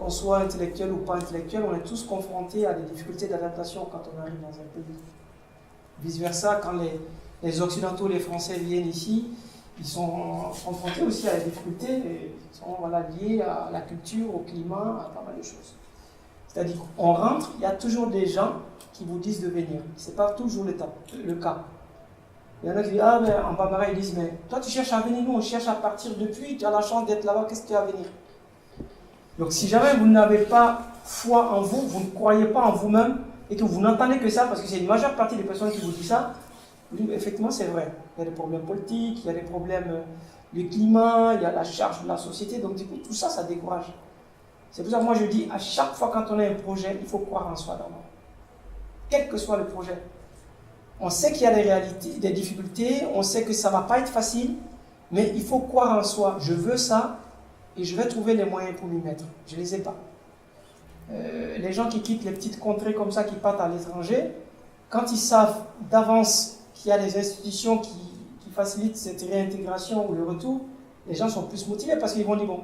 qu'on soit intellectuel ou pas intellectuel, on est tous confrontés à des difficultés d'adaptation quand on arrive dans un pays. Vice-versa, quand les Occidentaux, les Français viennent ici, ils sont confrontés aussi à des difficultés qui sont liées à la culture, au climat, à pas mal de choses. C'est-à-dire qu'on rentre, il y a toujours des gens qui vous disent de venir. Ce n'est pas toujours le cas. Il y en a qui disent, ah mais en Bambara, ils disent, mais toi tu cherches à venir, nous on cherche à partir depuis, tu as la chance d'être là-bas, qu'est-ce que tu as à venir? Donc si jamais vous n'avez pas foi en vous, vous ne croyez pas en vous-même, et que vous n'entendez que ça, parce que c'est une majeure partie des personnes qui vous disent ça, vous dites, effectivement c'est vrai, il y a des problèmes politiques, il y a des problèmes du climat, il y a la charge de la société, donc du coup tout ça, ça décourage. C'est pour ça que moi je dis, à chaque fois quand on a un projet, il faut croire en soi d'abord. Quel que soit le projet. On sait qu'il y a des réalités, des difficultés, on sait que ça ne va pas être facile, mais il faut croire en soi. Je veux ça et je vais trouver les moyens pour m'y mettre. Je ne les ai pas. Les gens qui quittent les petites contrées comme ça, qui partent à l'étranger, quand ils savent d'avance qu'il y a des institutions qui facilitent cette réintégration ou le retour, les gens sont plus motivés parce qu'ils vont dire, bon,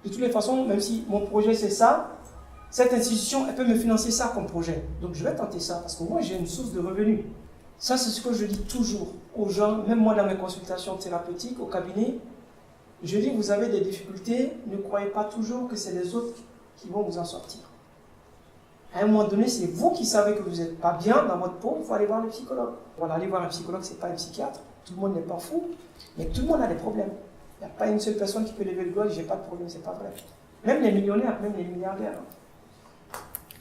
de toutes les façons, même si mon projet c'est ça, cette institution, elle peut me financer ça comme projet. Donc je vais tenter ça parce que moi j'ai une source de revenus. Ça, c'est ce que je dis toujours aux gens, même moi dans mes consultations thérapeutiques, au cabinet. Je dis, vous avez des difficultés, ne croyez pas toujours que c'est les autres qui vont vous en sortir. À un moment donné, c'est vous qui savez que vous n'êtes pas bien dans votre peau, il faut aller voir le psychologue. Voilà, aller voir un psychologue, ce n'est pas un psychiatre, tout le monde n'est pas fou, mais tout le monde a des problèmes. Il n'y a pas une seule personne qui peut lever le doigt et dire, j'ai pas de problème, c'est pas vrai. Même les millionnaires, même les milliardaires.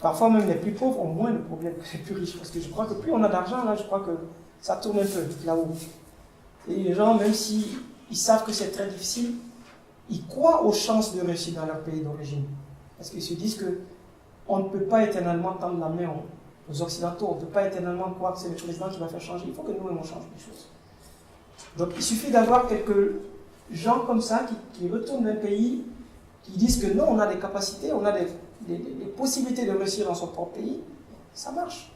Parfois même les plus pauvres ont moins de problèmes que les plus riches. Parce que je crois que plus on a d'argent, là, je crois que ça tourne un peu là-haut. Et les gens, même s'ils savent que c'est très difficile, ils croient aux chances de réussir dans leur pays d'origine. Parce qu'ils se disent qu'on ne peut pas éternellement tendre la main aux Occidentaux, on ne peut pas éternellement croire que c'est le président qui va faire changer. Il faut que nous-mêmes on change les choses. Donc il suffit d'avoir quelques gens comme ça qui retournent d'un pays, qui disent que non, on a des capacités, on a des possibilités de réussir dans son propre pays, ça marche.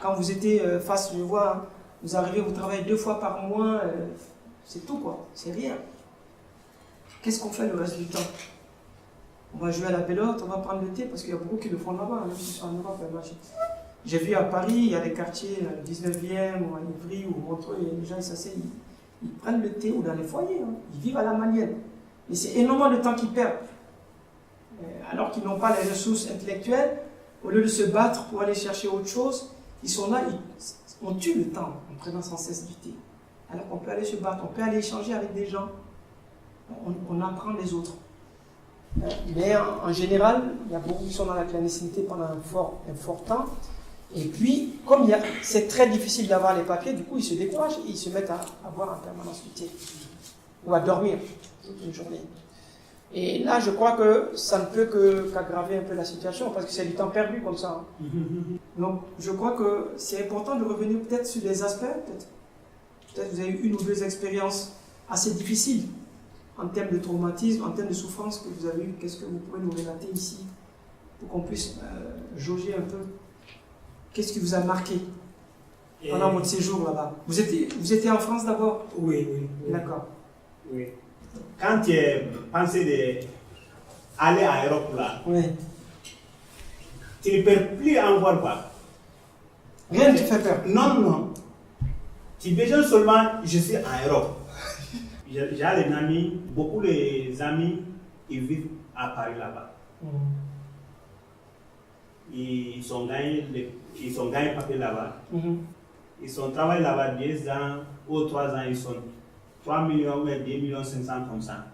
Quand vous étiez face, je vois, vous arrivez, vous travaillez 2 fois par mois, c'est tout quoi, c'est rien. Qu'est-ce qu'on fait le reste du temps? On va jouer à la belote, on va prendre le thé, parce qu'il y a beaucoup qui le font là-bas, même si en Europe, j'ai vu à Paris, il y a des quartiers 19e, ou à Ivry, ou Montreux, les gens ils s'asseyent, ils prennent le thé ou dans les foyers, hein. Ils vivent à la malienne. Et c'est énormément de temps qu'ils perdent. Alors qu'ils n'ont pas les ressources intellectuelles, au lieu de se battre pour aller chercher autre chose, ils sont là, on tue le temps en prenant sans cesse du thé. Alors qu'on peut aller se battre, on peut aller échanger avec des gens, on apprend les autres. Mais en général, il y a beaucoup qui sont dans la clandestinité pendant un fort temps. Et puis, comme c'est très difficile d'avoir les papiers, du coup, ils se découragent et ils se mettent à boire en permanence du thé. Ou à dormir toute une journée. Et là, je crois que ça ne peut qu'aggraver un peu la situation, parce que c'est du temps perdu comme ça. Hein. Donc, je crois que c'est important de revenir peut-être sur des aspects, peut-être vous avez eu 1 ou 2 expériences assez difficiles, en termes de traumatisme, en termes de souffrance que vous avez eu. Qu'est-ce que vous pouvez nous relater ici, pour qu'on puisse jauger un peu? Qu'est-ce qui vous a marqué pendant votre séjour là-bas? Vous étiez en France d'abord? Oui. D'accord. Oui. Quand tu as pensé d'aller à l'Europe là, oui. Tu ne perds plus en voir pas. Rien ne te fait peur? Non. Tu besoin seulement, je suis en Europe. J'ai des amis, beaucoup des amis, ils vivent à Paris là-bas. Ils sont gagnés papier là-bas. Ils ont travaillé là-bas 2 ans ou 3 ans, ils sont 3 millions ou 2 millions 500 comme ça.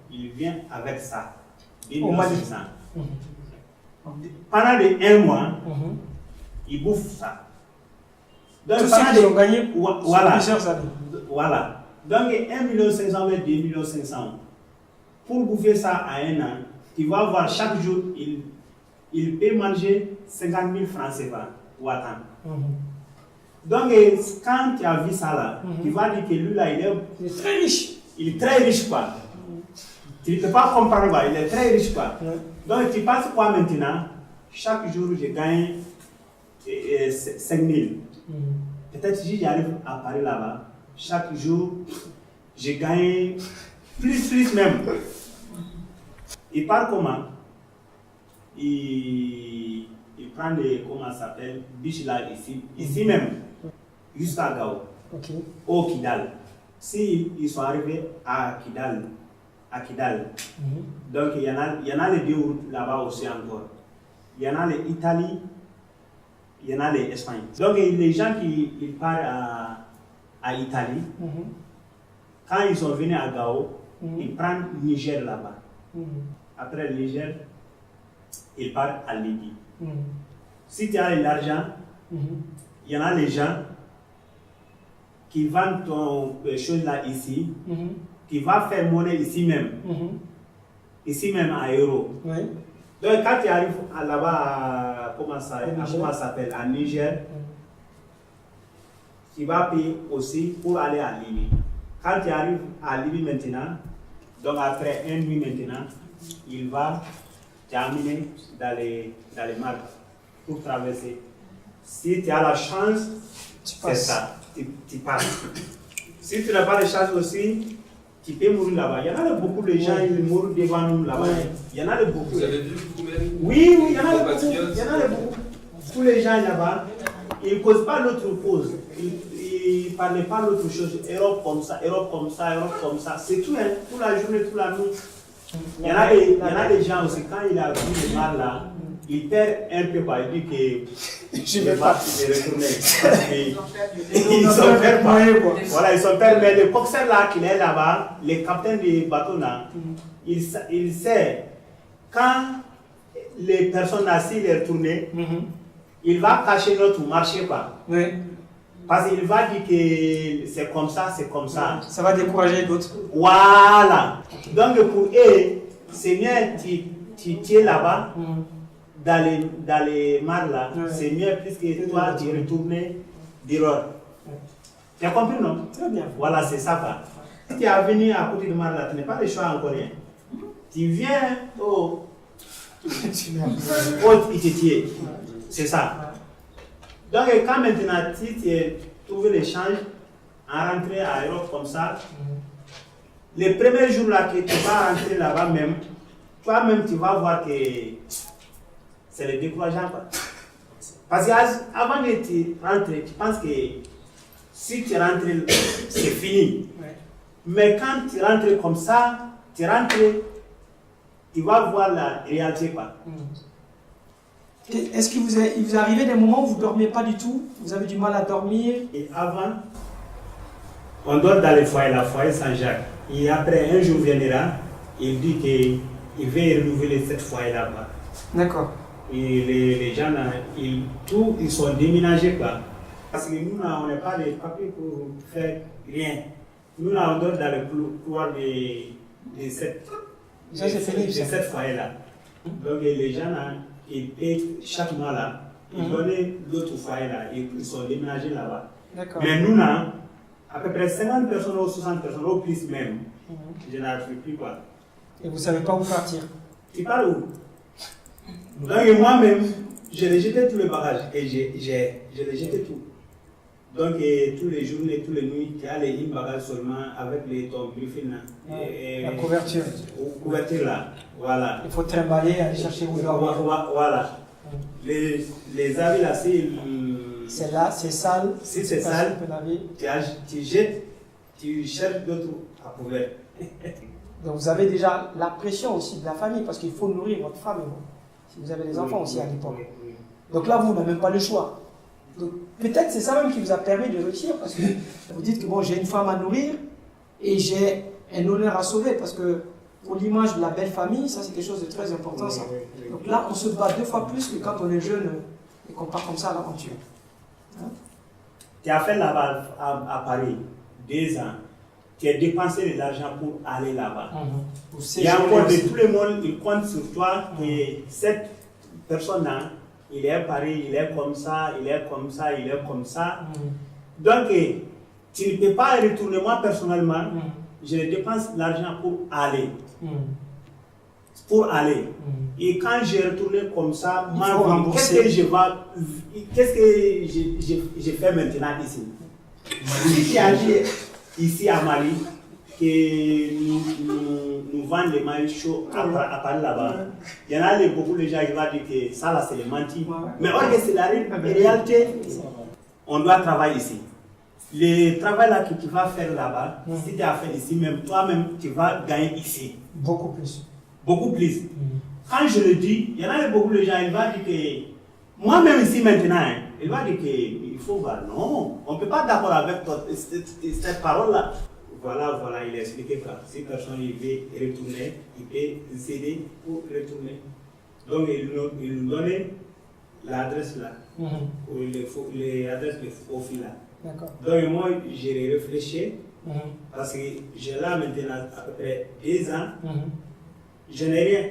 Ils viennent avec ça. 2 millions 500. Pendant 1 mois, ils bouffent ça. Donc, tout ce qu'ils ont gagné voilà, plusieurs années. Voilà. Donc 1 million 500 ou 2 millions 500. Pour bouffer ça à 1 an, tu vas voir chaque jour, il peut manger 50 000 francs CFA ou attendre. Donc quand tu as vu ça là, tu vas dire que lui là, il est très riche. Il est très riche quoi. Tu ne peux pas comprendre quoi, il est très riche quoi. Donc tu passes quoi maintenant? Chaque jour je gagne 5 000. Peut-être si j'arrive à Paris là-bas, chaque jour je gagne plus même. Il part comment? il prend des, comment ça s'appelle, biches là, ici même, jusqu'à Gao, au Kidal. S'ils sont arrivés à Kidal, donc il y en a les deux routes là-bas aussi encore. Il y en a l'Italie, il y en a l'Espagne. Donc les gens qui partent à Italie, quand ils sont venus à Gao, ils prennent Niger là-bas. Après le Niger, ils partent à Libye. Si tu as l'argent, il y en a les gens qui vendent ton chose là ici, qui va faire monnaie ici même à euro. Donc quand tu arrives là-bas, comment ça s'appelle, à Niger, tu vas payer aussi pour aller à Libye. Quand tu arrives à Libye maintenant, donc après un nuit maintenant, il va t'amener dans les marques pour traverser. Si tu as la chance, c'est ça, tu passes. Si tu n'as pas de chance aussi, tu peux mourir là-bas. Il y en a beaucoup de gens qui mourent devant nous là-bas. Il y en a beaucoup. Vous avez vu vous-même? Oui, il y en a beaucoup. Il y en a beaucoup. Tous les gens là-bas, ils ne causent pas l'autre cause. Ils ne parlent pas d'autre chose. Europe comme ça, Europe comme ça, Europe comme ça. C'est tout, hein, toute la journée, toute la nuit. Il y en a des gens aussi, quand il a vu le mal là, il perd un peu, il dit que je ne vais pas retourner. Ils sont perdus. Voilà, ils sont perdus. Mais le coxer là qui est là-bas, le capitaine du bateau là, il sait quand les personnes assises les retourner, il va cacher notre marché pas. Parce qu'il va dire que c'est comme ça, c'est comme ça. Ça va décourager d'autres. Voilà. Donc pour eux, c'est mieux tu es là-bas, dans les mares là, c'est mieux puisque toi tu retournes dehors. Tu as compris, non? Très bien. Voilà, c'est ça. Quoi. Si tu es venu à côté de mar là, tu n'as pas le choix encore. Hein. Tu viens au Ititier. C'est ça. Donc quand maintenant tu as trouvé l'échange, en rentrant à Europe comme ça, les premiers jours là que tu vas rentrer là-bas même, toi-même tu vas voir que c'est le décourageant. Parce qu'avant que tu rentres, tu penses que si tu rentres, c'est fini. Mais quand tu rentres comme ça, tu rentres, tu vas voir la réalité. Est-ce qu'il vous est arrivé des moments où vous ne dormiez pas du tout? Vous avez du mal à dormir? Et avant, on dort dans le foyer, la foyer Saint-Jacques. Et après, un jour viendra, il dit qu'il veut renouveler cette foyer là-bas. D'accord. Et les gens, ils sont déménagés. Parce que nous, on n'a pas de papiers pour faire rien. Nous, on dort dans le couloir de cette foyer-là. Donc, les gens, ils paient chaque mois là, ils donnent l'autre foyer là, ils sont déménagés là-bas. Mais nous, à peu près 50 personnes ou 60 personnes, au plus même, je n'arrive plus quoi. Et vous ne savez pas où partir? Tu parles où? Donc moi-même, je l'ai jeté tous les bagages et je l'ai jeté tout. Donc tous les jours et tous les nuits, tu as les bagages seulement avec ton briefing. La couverture. Couverture là, voilà. Il faut trimballer, aller chercher où dormir. Voilà. Les habits là, c'est là, c'est sale. Si c'est sale, tu jettes, tu cherches d'autres à couvrir. Donc vous avez déjà la pression aussi de la famille parce qu'il faut nourrir votre femme et vous. Si vous avez des enfants aussi à l'époque. Donc là, vous n'avez même pas le choix. Donc peut-être c'est ça même qui vous a permis de réussir parce que vous dites que bon, j'ai une femme à nourrir et j'ai un honneur à sauver parce que pour l'image de la belle famille, ça c'est quelque chose de très important. Ça. Donc là, on se bat 2 fois plus que quand on est jeune et qu'on part comme ça à l'aventure. Hein? Tu as fait là-bas à Paris 2 ans. Tu as dépensé de l'argent pour aller là-bas. Il y a encore de tout le monde qui compte sur toi que cette personne-là, il est à Paris, il est comme ça, il est comme ça, il est comme ça. Donc, tu ne peux pas retourner. Moi, personnellement, je dépense l'argent pour aller. Pour aller. Et quand j'ai retourné comme ça, qu'est-ce que je fais maintenant ici? Si tu as dit ici à Mali, nous vendent les maillots chauds à Paris là-bas. Il y en a beaucoup de gens qui vont dire que ça là c'est les mentis. Mais or que c'est la réalité, on doit travailler ici. Le travail là que tu vas faire là-bas, si tu as fait ici même, toi-même tu vas gagner ici. Beaucoup plus. Beaucoup plus. Quand je le dis, il y en a beaucoup de gens, ils vont dire que moi-même ici maintenant, il va dire qu'il faut voir. Non, on ne peut pas d'accord avec cette parole-là. Voilà, il a expliqué que si personne veut retourner, il peut céder pour retourner. Donc il nous donnait l'adresse là, ou l'adresse de profil là. D'accord. Donc moi j'ai réfléchi, parce que j'ai là maintenant à peu près 2 ans, je n'ai rien.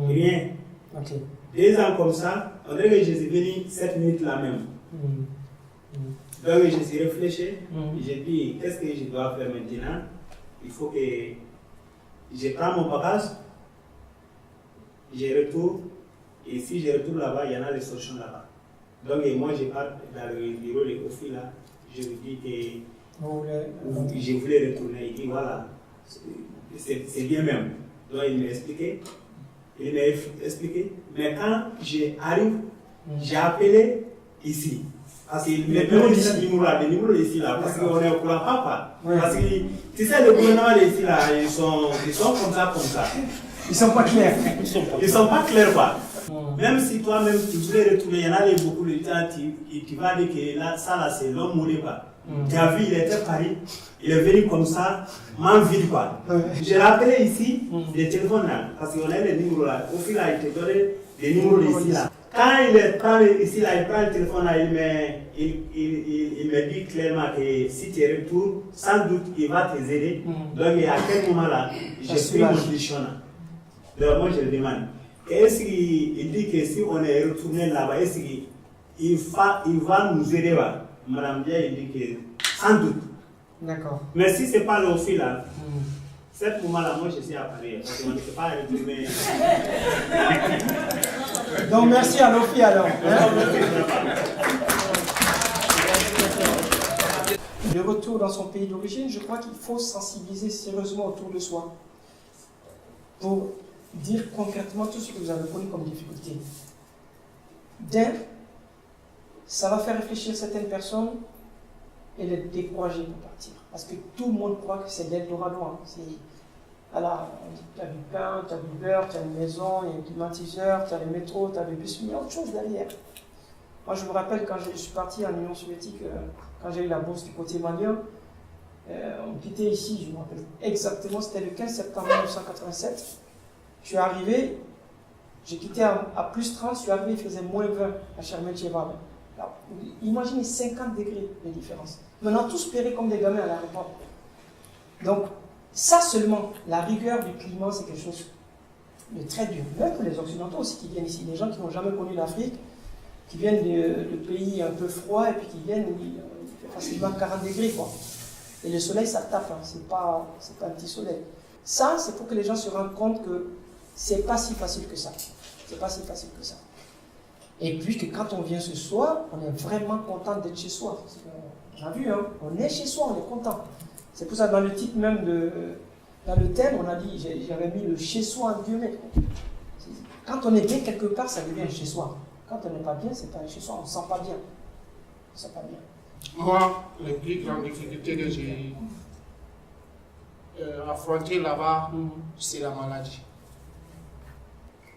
Rien. Okay. 2 ans comme ça, on dirait que je suis venu 7 minutes là même. Donc je suis réfléchi, j'ai dit qu'est-ce que je dois faire maintenant? Il faut que je prends mon bagage, je retourne, et si je retourne là-bas, il y en a des solutions là-bas. Donc moi je pars dans le bureau de Kofi là, je lui dis que je voulais retourner, il dit voilà, c'est bien même. Donc il m'a expliqué. Mais quand j'arrive, j'ai appelé ici. Parce qu'il me donne ce numéro ici là, parce qu'on est au courant pas. Parce que tu sais, le gouvernement ici là, ils sont comme ça. Ils sont pas clairs. Ils sont pas clairs quoi. Même si toi-même tu voulais retourner, il y en a beaucoup de gens qui va dire que là, ça là c'est l'homme mouré quoi. Tu as vu, il était à Paris, il est venu comme ça, main vide quoi. J'ai rappelé ici les téléphones là, parce qu'on a les numéros là. Au fil là, il te donnait les numéros ici là. Quand il prend ici là, il prend le téléphone là, il me dit clairement que si tu retournes, sans doute il va te aider. Donc à quel moment là, j'ai pris mon décision là. Donc moi je le demande. Est-ce qu'il dit que si on est retourné là-bas, est-ce qu'il va nous aider là? Madame Dia, il dit que sans doute. D'accord. Mais si ce n'est pas le fil là, cette moment-là, moi je suis à Paris, parce qu'on ne peut pas retourner. Donc merci à Lofi alors. De retour dans son pays d'origine, je crois qu'il faut sensibiliser sérieusement autour de soi pour dire concrètement tout ce que vous avez connu comme difficulté. Ça va faire réfléchir certaines personnes et les décourager pour partir. Parce que tout le monde croit que c'est l'Eldorado. Voilà, tu as du pain, tu as du beurre, tu as une maison, il y a un climatiseur, tu as le métro, tu as le bus, mais il y a autre chose derrière. Moi, je me rappelle quand je suis parti en Union soviétique, quand j'ai eu la bourse du côté malien, on quittait ici, je me rappelle exactement, c'était le 15 septembre 1987. Je suis arrivé, j'ai quitté à plus 30, je suis arrivé, il faisait moins 20 à Sheremetyevo. Imaginez 50 degrés de différence. Maintenant, tous péris comme des gamins à l'aéroport. Donc, ça seulement, la rigueur du climat, c'est quelque chose de très dur. Même pour les Occidentaux aussi qui viennent ici, des gens qui n'ont jamais connu l'Afrique, qui viennent de pays un peu froids et puis qui viennent où il fait facilement 40 degrés. Quoi. Et le soleil, ça tape, hein. C'est pas un petit soleil. Ça, c'est pour que les gens se rendent compte que c'est pas si facile que ça. C'est pas si facile que ça. Et puis que quand on vient ce soir, on est vraiment content d'être chez soi. On a vu, hein, on est chez soi, on est content. C'est pour ça dans le titre même dans le thème, on a dit, j'avais mis le chez soi en guillemets. Quand on est bien quelque part, ça devient un chez soi. Quand on n'est pas bien, c'est pas un chez soi, on ne se sent pas bien. On ne se sent pas bien. Moi, les plus grandes difficultés que j'ai affrontées là-bas, c'est la maladie.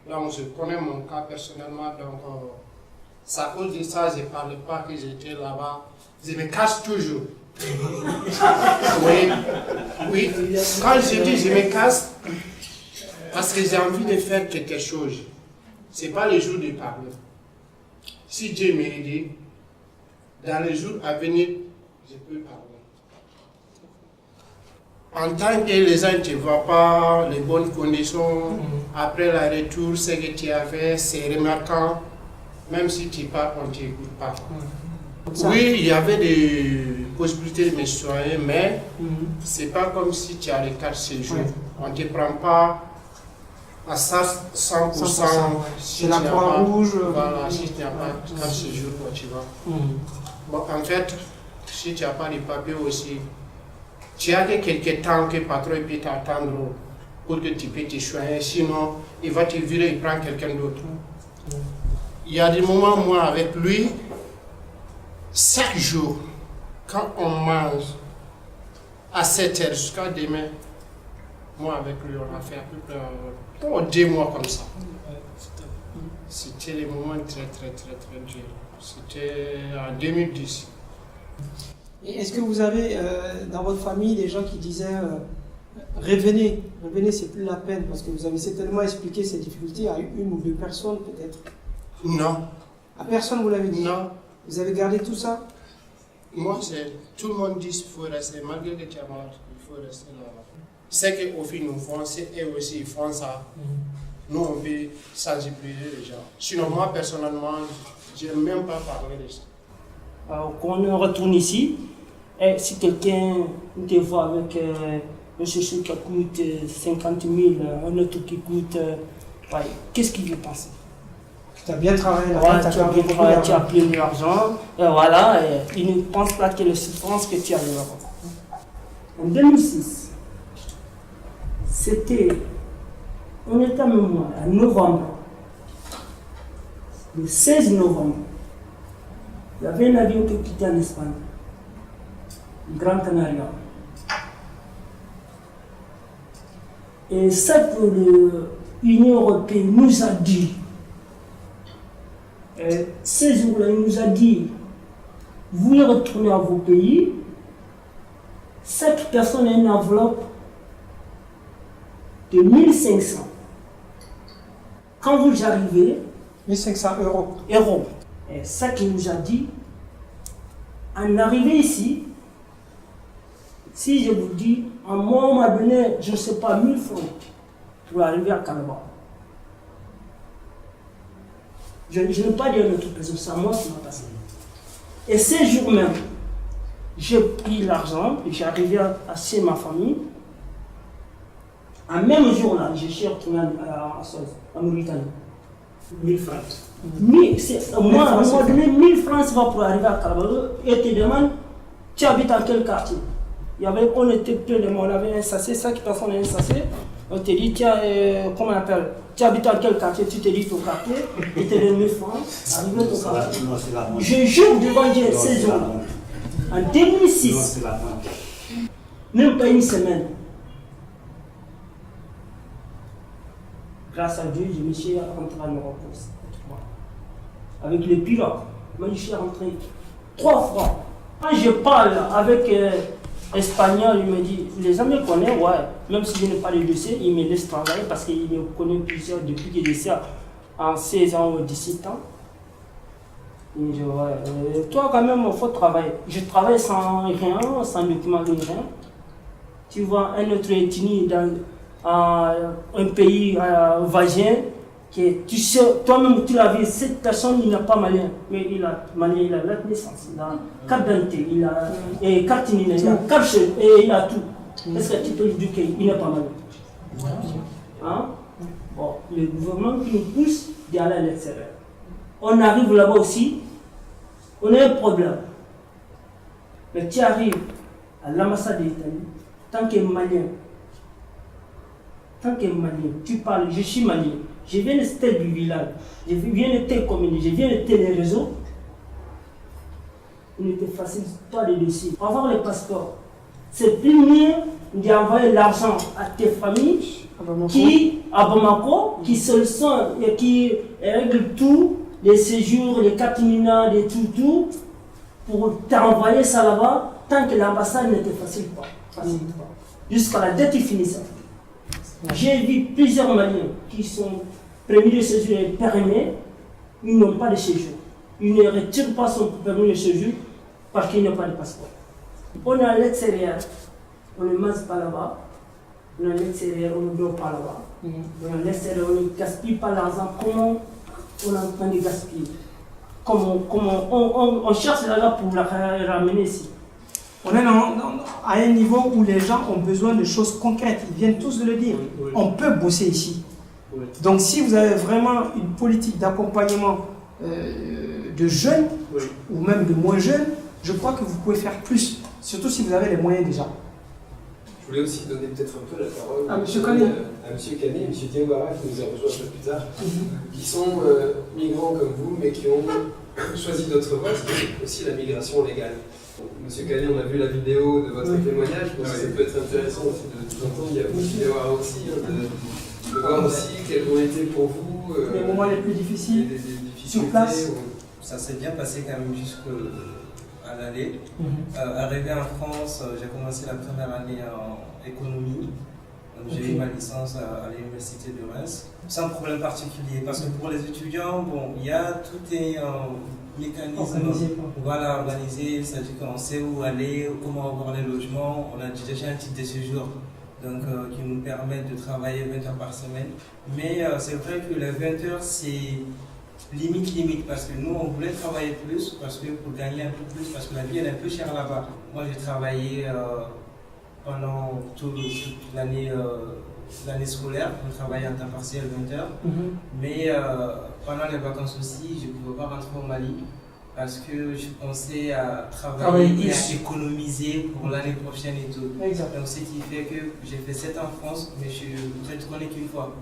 Donc je connais mon cas personnellement, donc c'est à cause de ça, je ne parlais pas que j'étais là-bas. Je me cache toujours. Oui. Quand je dis je me casse, parce que j'ai envie de faire quelque chose. Ce n'est pas le jour de parler. Si Dieu m'a aidé, dans les jours à venir, je peux parler. En tant que les gens ne te voient pas, les bonnes conditions, après la retour, ce que tu as fait, c'est remarquant. Même si tu pars, on ne t'écoute pas. Oui, il y avait des possibilités de me soigner, mais c'est pas comme si tu as les 4 séjours. On ne te prend pas à 100%. C'est la Croix-Rouge. Voilà, si tu n'as pas 4 séjours, tu vois. Bon, en fait, si tu n'as pas les papiers aussi, Tu as que quelques temps que le patron peut t'attendre pour que tu puisses te choisir, sinon il va te virer, il prend quelqu'un d'autre. Il y a des moments, moi, avec lui, chaque jour, quand on mange à 7 heures jusqu'à demain, moi avec lui, on a fait à peu près 2 mois comme ça. C'était des moments très durs. C'était en 2010. Et est-ce que vous avez dans votre famille des gens qui disaient revenez, c'est plus la peine, parce que vous avez certainement expliqué ces difficultés à 1 ou 2 personnes peut-être? Non. À personne vous l'avez dit? Non. Vous avez gardé tout ça? Moi, tout le monde dit qu'il faut rester, malgré que tu es malade, il faut rester là-bas. C'est qu'au fil nous font, c'est eux aussi ils font ça. Nous, on peut sensibiliser les gens. Sinon, moi, personnellement, je n'aime même pas parler de ça. Quand on retourne ici, et si quelqu'un te voit avec un chouchou qui coûte 50 000, un autre qui coûte... qu'est-ce qu'il veut penser? Tu as bien travaillé là, ouais, tu as bien travaillé, tu as plein d'argent, et voilà, et il ne pense pas que le souffrance que tu as là-bas. En 2006, on était à mémoire, en novembre, le 16 novembre, il y avait un avion qui quittait en Espagne, Gran Canaria. Et ça que l'Union européenne nous a dit, ces jours-là, il nous a dit, vous voulez retourner à vos pays, chaque personne a une enveloppe de 1500. Quand vous arrivez, 1500 euros. Et ça qu'il nous a dit, en arrivant ici, si je vous dis, à moi, on m'a donné, je ne sais pas, 1000 francs pour arriver à Calabar. Je n'ai pas dit à une autre personne, c'est à moi qui m'a passé. Et ces jours même, j'ai pris l'argent et j'ai arrivé à chez ma famille. En même jour-là, je suis retourné à Mauritanie. 1000 francs. Moi, on m'a donné 1000 francs pour arriver à Calabar. Et te demande, tu habites dans quel quartier? On était plein de monde, on avait un sachet, 5 personnes un sachet. On te dit, comment on appelle? Tu habites dans quel quartier? Tu te dis ton quartier, et te donne 1000 francs, arrive au quartier. Je jure devant Dieu ces jours-là. En 2006, même pas une semaine, grâce à Dieu, je me suis rentré à Europe avec les pilotes. Moi, je suis rentré 3 fois. Quand je parle avec Espagnol, il me dit, les gens me connaissent, ouais. Même si je n'ai pas de dossier, il me laisse travailler parce qu'il me connaît plusieurs depuis qu'il est en 16 ans ou 17 ans. Il me dit, ouais, toi quand même, il faut travailler. Je travaille sans rien, sans document de rien. Tu vois, un autre ethnie dans un pays voisin, tu sais, toi-même tu l'as vu, cette personne il n'a pas malien, mais il a malien, il a la naissance, il a carte d'identité, il a carte d'identité, il a carte et il a tout. Est-ce que tu peux lui dire qu'il n'est pas malien? Hein? Bon, le gouvernement qui nous pousse d'aller à l'extérieur. On arrive là-bas aussi, on a un problème. Mais tu arrives à l'ambassade d'Italie, tant que malien, tu parles, je suis malien. Je viens de tel du village, je viens de telle commune, je viens de tel réseau. Il ne te facilite pas de dossier. Avoir le passeport, c'est plus mieux d'envoyer l'argent à tes familles à Bamako, qui se sont et qui règlent tout, les séjours, les catimina, les tout, pour t'envoyer ça là-bas, tant que l'ambassade ne te facilite pas. Jusqu'à la date, il finit ça. J'ai vu plusieurs Maliens qui sont permis de séjour et périmés, ils n'ont pas de séjour. Ils ne retirent pas son permis de séjour parce qu'ils n'ont pas de passeport. On est à l'extérieur, on ne mange pas là-bas. On est à l'extérieur, on ne dort pas là-bas. On est à l'extérieur, on ne gaspille pas l'argent. Comment on est en train de gaspiller? On cherche là-bas pour la ramener ici. On est à un niveau où les gens ont besoin de choses concrètes. Ils viennent tous de le dire. Oui. On peut bosser ici. Oui. Donc si vous avez vraiment une politique d'accompagnement de jeunes, ou même de moins jeunes, je crois que vous pouvez faire plus. Surtout si vous avez les moyens déjà. Je voulais aussi donner peut-être un peu la parole à M. Canet, à M. Canet et M. Diawara qui nous a rejoint un peu plus tard, qui sont migrants comme vous, mais qui ont choisi d'autres voies, c'est aussi la migration légale. Monsieur Canet, on a vu la vidéo de votre témoignage, je pense que ça peut être intéressant aussi de vous entendre. Il y a M. Diawara aussi, de voir aussi quels ont été pour vous les moments les plus difficiles les difficultés. sur place. Ça s'est bien passé quand même jusqu'à l'aller. Arrivé en France, j'ai commencé la première année en économie. Donc j'ai eu ma licence à l'université de Reims, sans problème particulier. Parce que pour les étudiants, bon, il y a tout un mécanisme organisé, c'est-à-dire qu'on sait où aller, comment avoir les logements. On a déjà un titre de séjour donc, qui nous permet de travailler 20 heures par semaine. Mais c'est vrai que les 20 heures, c'est limite, parce que nous, on voulait travailler plus, parce que pour gagner un peu plus, parce que la vie, elle est un peu chère là-bas. Moi, j'ai travaillé pendant toute l'année scolaire, on travaillait en temps partiel 20 heures. Mais pendant les vacances aussi, je ne pouvais pas rentrer au Mali parce que je pensais à travailler et à économiser pour l'année prochaine et tout. Exact. Donc ce qui fait que j'ai fait 7 ans en France, mais je suis retourné qu'une fois.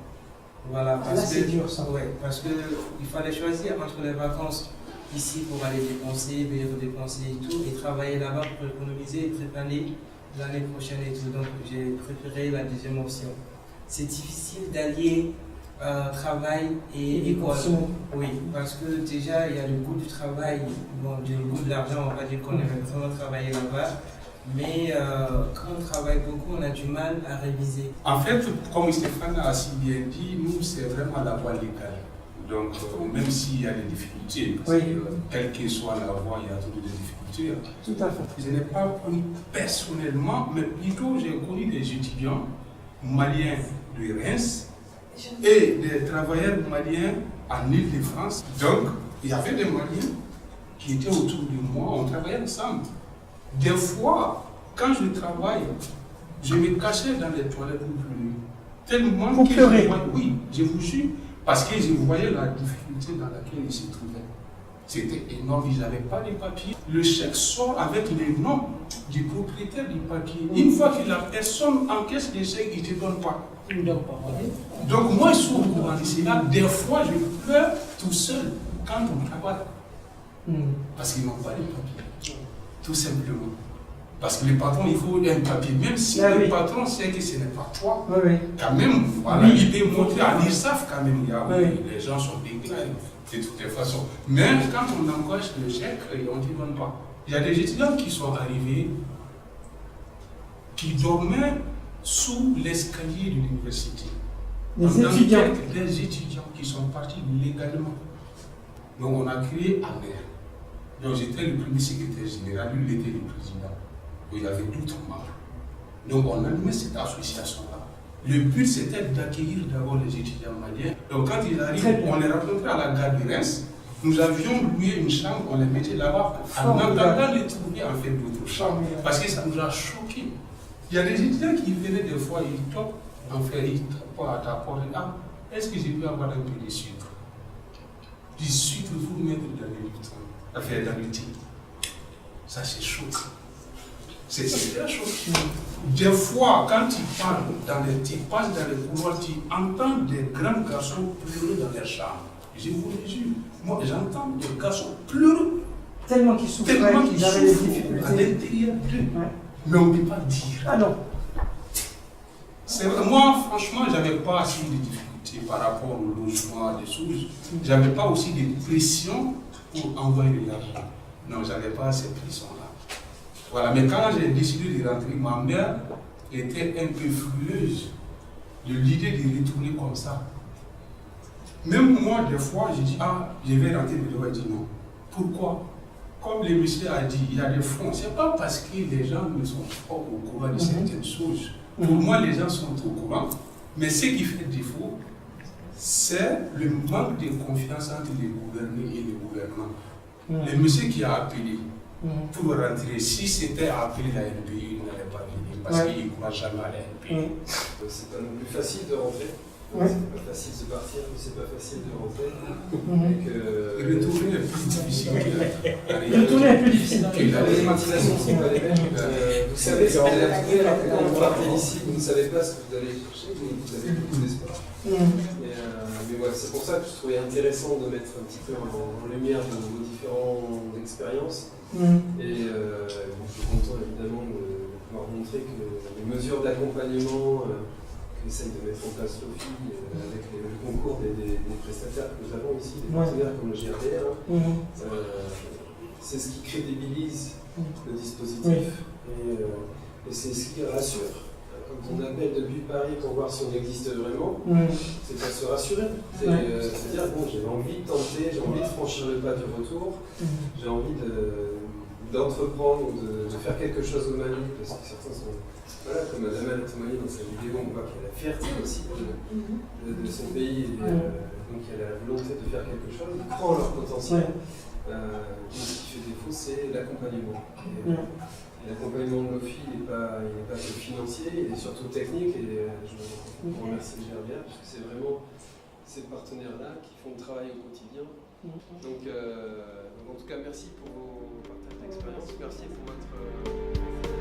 Voilà, parce que, c'est dur ça. Ouais, parce qu'il fallait choisir entre les vacances ici pour aller dépenser, venir dépenser et tout, et travailler là-bas pour économiser et préparer l'année prochaine et tout. Donc j'ai préféré la deuxième option. C'est difficile d'allier travail et école. Oui, parce que déjà il y a le goût du travail, bon, le goût de l'argent, on va dire qu'on aime vraiment travailler là-bas. Mais quand on travaille beaucoup, on a du mal à réviser. En fait, comme Stéphane a si bien dit, nous, c'est vraiment la voie légale. Donc, même s'il y a des difficultés, parce que quelle que soit la voie, il y a toujours des difficultés. Tout à fait. Je n'ai pas connu personnellement, mais plutôt j'ai connu des étudiants maliens de Reims et des travailleurs maliens en Île-de-France. Donc, il y avait des Maliens qui étaient autour de moi, on travaillait ensemble. Des fois, quand je travaille, je me cachais dans les toilettes pour pleurer. Tellement que je voyais, oui, je vous jure, parce que je voyais la difficulté dans laquelle ils se trouvaient. C'était énorme, ils n'avaient pas de papiers. Le chèque sort avec les noms du propriétaire du papier. Une fois que la personne encaisse le chèque, il ne te donne pas. Donc moi, je suis au courant de cela. Des fois, je pleure tout seul quand on travaille. Parce qu'ils n'ont pas de papiers. Tout simplement. Parce que le patron, il faut un papier. Même si le patron sait que ce n'est pas toi, quand même, voilà, il peut montrer à l'IRSAF quand même. Les gens sont déclarés de toutes les façons. Mais quand on encoche le chèque, on ne dit même pas. Il y a des étudiants qui sont arrivés, qui dormaient sous l'escalier de l'université. Les étudiants qui sont partis légalement. Donc on a créé AMER. Donc j'étais le premier secrétaire général, lui il était le président. Donc il y avait d'autres membres. Donc on a mis cette association-là. Le but c'était d'accueillir d'abord les étudiants maliens. Donc quand ils arrivent, on les rencontrait à la gare de Reims. Nous avions loué une chambre, on les mettait là-bas, en attendant de trouver en fait d'autres chambres. Parce que ça nous a choqués. Il y a des étudiants qui venaient des fois, ils toquent, en fait, ils tapent à ta porte. Ah, est-ce que je peux avoir un peu de sucre? Du sucre pour mettre dans le lutins. Affaire d'amitié. Ça, c'est chaud. C'est super chaud. Des fois, quand tu parles, tu passes dans les couloirs, tu entends des grands garçons pleurer dans leur chambre. Je vous le jure. Moi, j'entends des garçons pleurer. Tellement qu'ils souffraient, qu'ils avaient des difficultés. À l'intérieur d'eux. Mais on ne peut pas dire. Ah non. Moi, franchement, je n'avais pas assez de difficultés par rapport au logement, des choses. Je n'avais pas aussi de pression pour envoyer de l'argent. Non, je n'avais pas cette pression-là. Voilà, mais quand j'ai décidé de rentrer, ma mère était un peu furieuse de l'idée de retourner comme ça. Même moi, des fois, je dis, ah, je vais rentrer, mais je vais dire non. Pourquoi? Comme le monsieur a dit, il y a des fonds. Ce n'est pas parce que les gens ne sont pas au courant de certaines choses. Pour moi, les gens sont au courant. Mais ce qui fait défaut, c'est le manque de confiance entre les gouvernés et les gouvernements. Le monsieur qui a appelé pour rentrer, si c'était à appeler la NPI, il n'allait pas venir parce qu'il ne croit jamais à la NPI. C'est pas non plus facile de rentrer. C'est pas facile de partir, mais c'est pas facile de rentrer. Retourner est plus difficile. Retourner est plus difficile. Les motivations ne sont pas les mêmes. Vous savez ce que vous avez trouvé alors que quand vous partez d'ici, vous ne savez pas ce que vous allez chercher, vous avez beaucoup d'espoir. Mais voilà, c'est pour ça que je trouvais intéressant de mettre un petit peu en lumière vos différentes expériences. Et je suis content évidemment de pouvoir montrer que les mesures d'accompagnement qu'essaye de mettre en place l'OFI avec le concours des prestataires que nous avons ici, des partenaires comme le GRDR, c'est ce qui crédibilise le dispositif et c'est ce qui rassure. Quand on appelle depuis Paris pour voir si on existe vraiment, c'est pour se rassurer. C'est-à-dire, bon, j'ai envie de tenter, j'ai envie de franchir le pas du retour, j'ai envie d'entreprendre ou de faire quelque chose au Mali, parce que certains sont, voilà, comme Madame a témoigné dans sa vidéo, on voit qu'il y a la fierté aussi de son pays, et donc il y a la volonté de faire quelque chose, ils croient en leur potentiel. Ce qui fait défaut, c'est l'accompagnement. Et l'accompagnement de l'OFI, il n'est pas que financier, il est surtout technique, et je remercie le GRDR, parce que c'est vraiment ces partenaires-là qui font le travail au quotidien. Donc en tout cas, merci pour vos partages d'expérience, merci pour votre